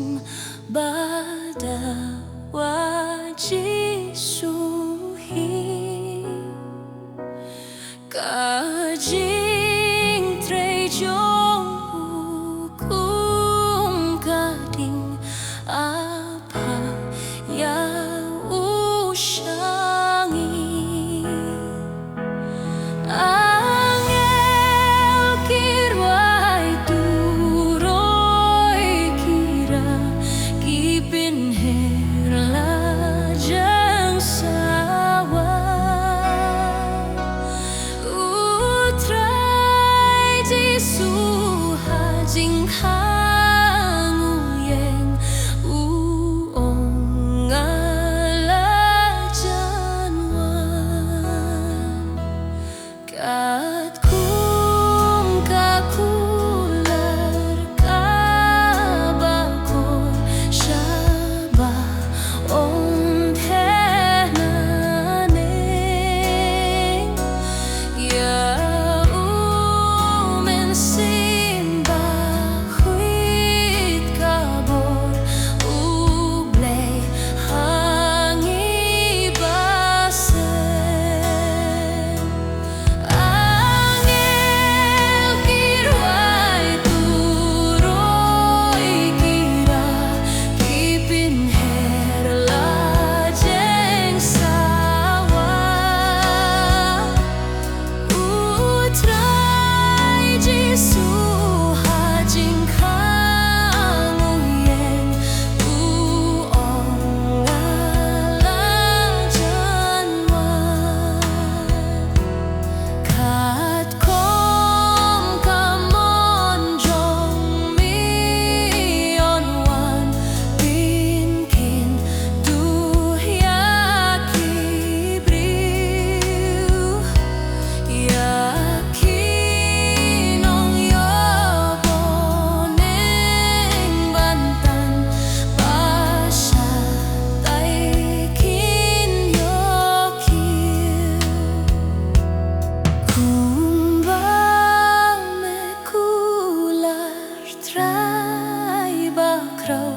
Mynsiem bada wajisuhi Kajing jong hukum kading apa ya usyangi Angel kirwai turoy kira kipin herlajang sawa utray di suha jinghangu yang uong alajanwan kat kum kakular kabakor syaba om tenaneng ya Mynsiem bahuit kabor ublay hangi basen Angel kirwai turoy kira kipin herlajeng sawa utray jisuha jinghangu yang uong alajanwan kat kom kamon jong mionwan pinkin duh yakibriu yakinong yoboneng bantan pasatay kin yokiu kumbang mekular tray bakraw